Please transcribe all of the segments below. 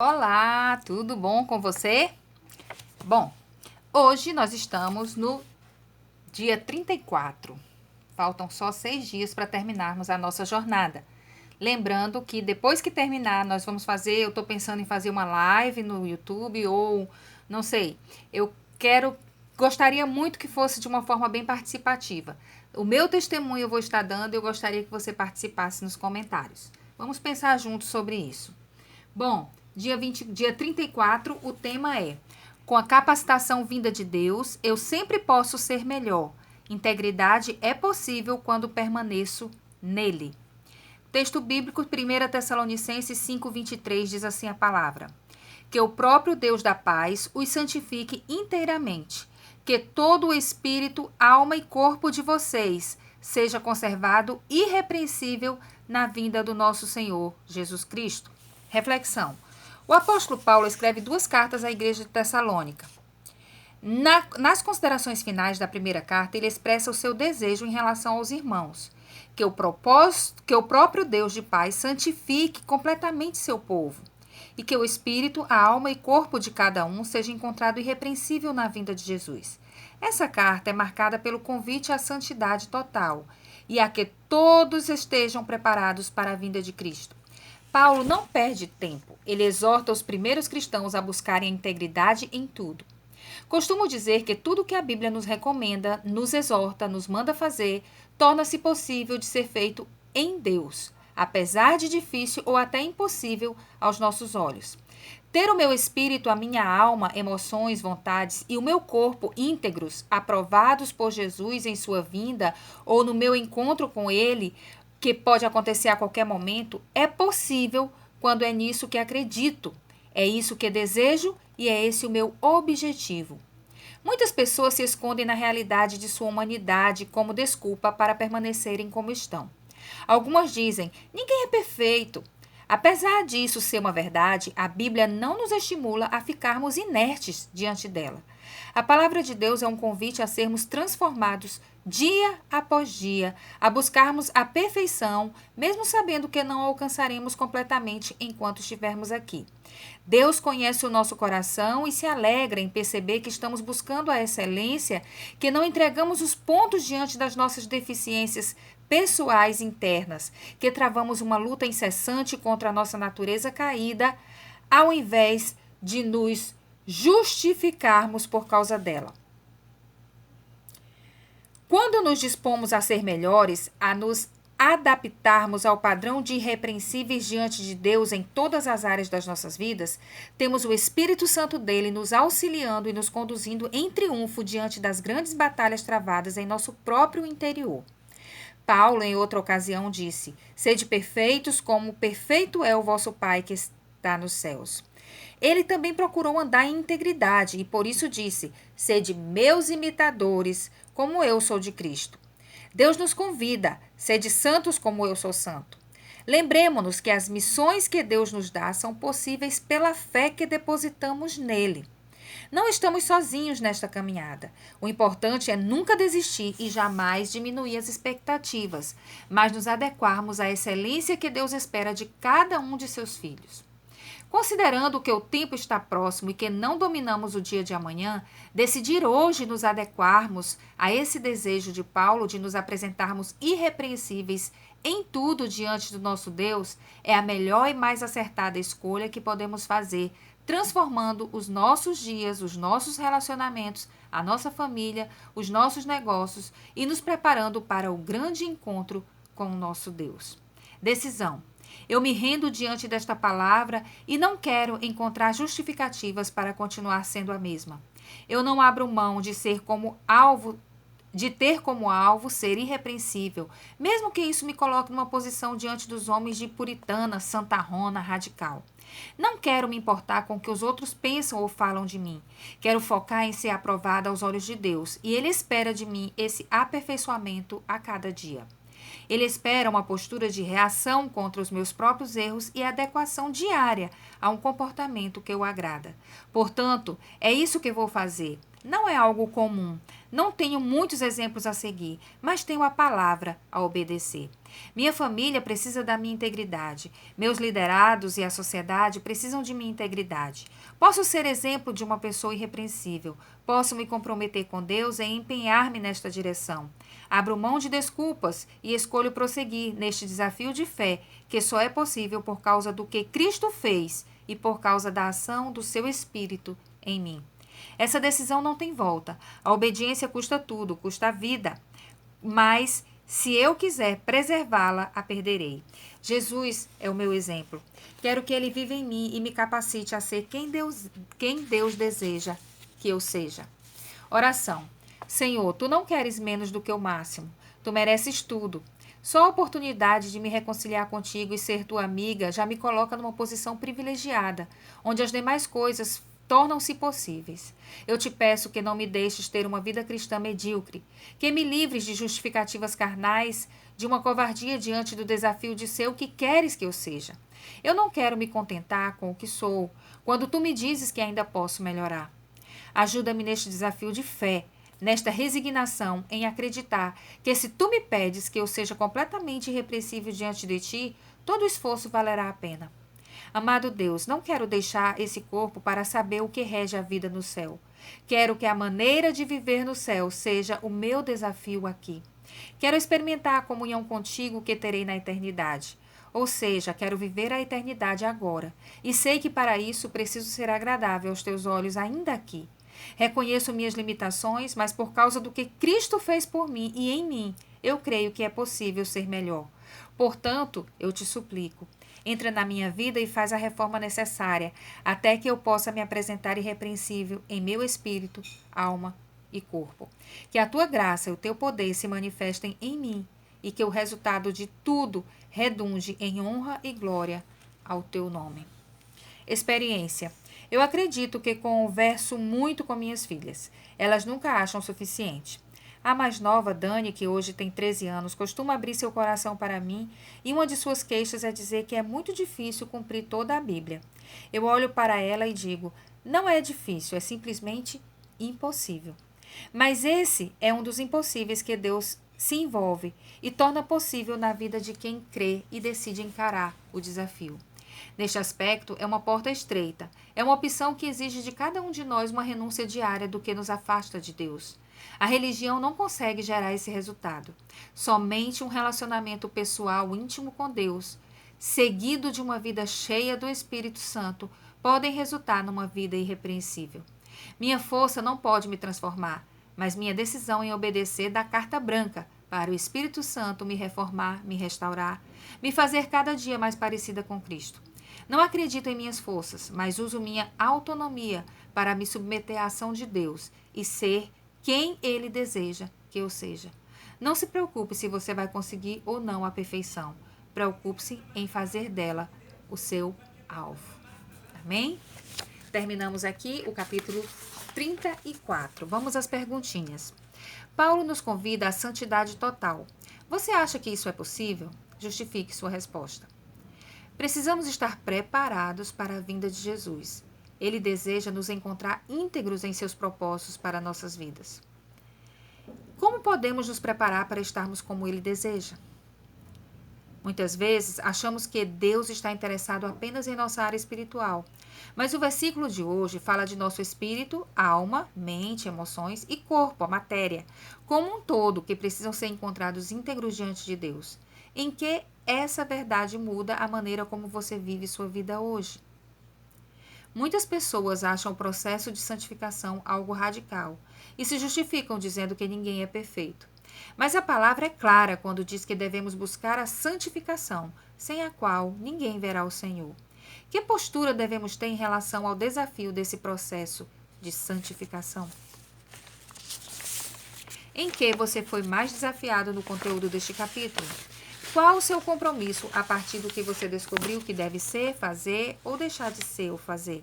Olá, tudo bom com você? Bom, hoje nós estamos no dia 34. Faltam só 6 dias para terminarmos a nossa jornada. Lembrando que depois que terminar, nós vamos fazer, eu estou pensando em fazer uma live no YouTube ou, não sei, gostaria muito que fosse de uma forma bem participativa. O meu testemunho eu vou estar dando e eu gostaria que você participasse nos comentários. Vamos pensar juntos sobre isso. Bom, dia 34, o tema é: com a capacitação vinda de Deus, eu sempre posso ser melhor. Integridade é possível quando permaneço nele. Texto bíblico, 1 Tessalonicenses 5:23, diz assim a palavra: que o próprio Deus da paz os santifique inteiramente, que todo o espírito, alma e corpo de vocês seja conservado irrepreensível na vinda do nosso Senhor Jesus Cristo. Reflexão. O apóstolo Paulo escreve 2 cartas à igreja de Tessalônica. Nas considerações finais da primeira carta, ele expressa o seu desejo em relação aos irmãos, que o próprio Deus de paz santifique completamente seu povo, e que o espírito, a alma e corpo de cada um seja encontrado irrepreensível na vinda de Jesus. Essa carta é marcada pelo convite à santidade total e a que todos estejam preparados para a vinda de Cristo. Paulo não perde tempo. Ele exorta os primeiros cristãos a buscarem a integridade em tudo. Costumo dizer que tudo que a Bíblia nos recomenda, nos exorta, nos manda fazer, torna-se possível de ser feito em Deus, apesar de difícil ou até impossível aos nossos olhos. Ter o meu espírito, a minha alma, emoções, vontades e o meu corpo íntegros, aprovados por Jesus em sua vinda ou no meu encontro com Ele, que pode acontecer a qualquer momento, é possível quando é nisso que acredito. É isso que desejo e é esse o meu objetivo. Muitas pessoas se escondem na realidade de sua humanidade como desculpa para permanecerem como estão. Algumas dizem: ninguém é perfeito. Apesar disso ser uma verdade, a Bíblia não nos estimula a ficarmos inertes diante dela. A palavra de Deus é um convite a sermos transformados dia após dia, a buscarmos a perfeição, mesmo sabendo que não a alcançaremos completamente enquanto estivermos aqui. Deus conhece o nosso coração e se alegra em perceber que estamos buscando a excelência, que não entregamos os pontos diante das nossas deficiências pessoais internas, que travamos uma luta incessante contra a nossa natureza caída, ao invés de nos justificarmos por causa dela. Quando nos dispomos a ser melhores, a nos adaptarmos ao padrão de irrepreensíveis diante de Deus em todas as áreas das nossas vidas, temos o Espírito Santo dele nos auxiliando e nos conduzindo em triunfo diante das grandes batalhas travadas em nosso próprio interior. Paulo, em outra ocasião, disse: sede perfeitos como perfeito é o vosso Pai que está nos céus. Ele também procurou andar em integridade e por isso disse: sede meus imitadores, como eu sou de Cristo. Deus nos convida: sede santos como eu sou santo. Lembremos-nos que as missões que Deus nos dá são possíveis pela fé que depositamos nele. Não estamos sozinhos nesta caminhada. O importante é nunca desistir e jamais diminuir as expectativas, mas nos adequarmos à excelência que Deus espera de cada um de seus filhos. Considerando que o tempo está próximo e que não dominamos o dia de amanhã, decidir hoje nos adequarmos a esse desejo de Paulo de nos apresentarmos irrepreensíveis em tudo diante do nosso Deus é a melhor e mais acertada escolha que podemos fazer, transformando os nossos dias, os nossos relacionamentos, a nossa família, os nossos negócios e nos preparando para o grande encontro com o nosso Deus. Decisão. Eu me rendo diante desta palavra e não quero encontrar justificativas para continuar sendo a mesma. Eu não abro mão de ter como alvo ser irrepreensível, mesmo que isso me coloque numa posição diante dos homens de puritana, santarrona, radical. Não quero me importar com o que os outros pensam ou falam de mim. Quero focar em ser aprovada aos olhos de Deus e Ele espera de mim esse aperfeiçoamento a cada dia. Ele espera uma postura de reação contra os meus próprios erros e adequação diária a um comportamento que o agrada. Portanto, é isso que vou fazer. Não é algo comum. Não tenho muitos exemplos a seguir, mas tenho a palavra a obedecer. Minha família precisa da minha integridade. Meus liderados e a sociedade precisam de minha integridade. Posso ser exemplo de uma pessoa irrepreensível. Posso me comprometer com Deus e empenhar-me nesta direção. Abro mão de desculpas e escolho prosseguir neste desafio de fé, que só é possível por causa do que Cristo fez e por causa da ação do seu Espírito em mim. Essa decisão não tem volta. A obediência custa tudo, custa a vida. Mas, se eu quiser preservá-la, a perderei. Jesus é o meu exemplo. Quero que ele viva em mim e me capacite a ser quem Deus deseja que eu seja. Oração. Senhor, tu não queres menos do que o máximo. Tu mereces tudo. Só a oportunidade de me reconciliar contigo e ser tua amiga já me coloca numa posição privilegiada, onde as demais coisas tornam-se possíveis. Eu te peço que não me deixes ter uma vida cristã medíocre, que me livres de justificativas carnais, de uma covardia diante do desafio de ser o que queres que eu seja. Eu não quero me contentar com o que sou, quando tu me dizes que ainda posso melhorar. Ajuda-me neste desafio de fé, nesta resignação em acreditar que se tu me pedes que eu seja completamente irrepreensível diante de ti, todo esforço valerá a pena. Amado Deus, não quero deixar esse corpo para saber o que rege a vida no céu. Quero que a maneira de viver no céu seja o meu desafio aqui. Quero experimentar a comunhão contigo que terei na eternidade. Ou seja, quero viver a eternidade agora. E sei que para isso preciso ser agradável aos teus olhos ainda aqui. Reconheço minhas limitações, mas por causa do que Cristo fez por mim e em mim, eu creio que é possível ser melhor. Portanto, eu te suplico, entra na minha vida e faz a reforma necessária, até que eu possa me apresentar irrepreensível em meu espírito, alma e corpo. Que a tua graça e o teu poder se manifestem em mim e que o resultado de tudo redunde em honra e glória ao teu nome. Experiência. Eu acredito que converso muito com minhas filhas. Elas nunca acham suficiente. A mais nova, Dani, que hoje tem 13 anos, costuma abrir seu coração para mim e uma de suas queixas é dizer que é muito difícil cumprir toda a Bíblia. Eu olho para ela e digo, não é difícil, é simplesmente impossível. Mas esse é um dos impossíveis que Deus se envolve e torna possível na vida de quem crê e decide encarar o desafio. Neste aspecto, é uma porta estreita. É uma opção que exige de cada um de nós uma renúncia diária do que nos afasta de Deus. A religião não consegue gerar esse resultado. Somente um relacionamento pessoal íntimo com Deus, seguido de uma vida cheia do Espírito Santo, podem resultar numa vida irrepreensível. Minha força não pode me transformar, mas minha decisão em obedecer dá carta branca para o Espírito Santo me reformar, me restaurar, me fazer cada dia mais parecida com Cristo. Não acredito em minhas forças, mas uso minha autonomia para me submeter à ação de Deus e ser quem Ele deseja que eu seja. Não se preocupe se você vai conseguir ou não a perfeição. Preocupe-se em fazer dela o seu alvo. Amém? Terminamos aqui o capítulo 34. Vamos às perguntinhas. Paulo nos convida à santidade total. Você acha que isso é possível? Justifique sua resposta. Precisamos estar preparados para a vinda de Jesus. Ele deseja nos encontrar íntegros em seus propósitos para nossas vidas. Como podemos nos preparar para estarmos como Ele deseja? Muitas vezes achamos que Deus está interessado apenas em nossa área espiritual, mas o versículo de hoje fala de nosso espírito, alma, mente, emoções e corpo, a matéria, como um todo, que precisam ser encontrados íntegros diante de Deus. Em que essa verdade muda a maneira como você vive sua vida hoje? Muitas pessoas acham o processo de santificação algo radical e se justificam dizendo que ninguém é perfeito. Mas a palavra é clara quando diz que devemos buscar a santificação, sem a qual ninguém verá o Senhor. Que postura devemos ter em relação ao desafio desse processo de santificação? Em que você foi mais desafiado no conteúdo deste capítulo? Qual o seu compromisso a partir do que você descobriu que deve ser, fazer ou deixar de ser ou fazer?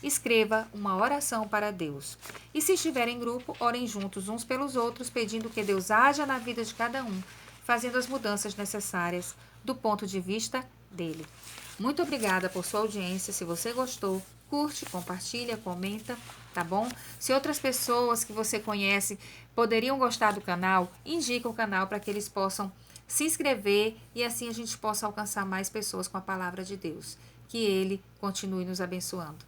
Escreva uma oração para Deus. E se estiver em grupo, orem juntos uns pelos outros, pedindo que Deus haja na vida de cada um, fazendo as mudanças necessárias do ponto de vista dele. Muito obrigada por sua audiência. Se você gostou, curte, compartilha, comenta, tá bom? Se outras pessoas que você conhece poderiam gostar do canal, indica o canal para que eles possam se inscrever e assim a gente possa alcançar mais pessoas com a palavra de Deus. Que Ele continue nos abençoando.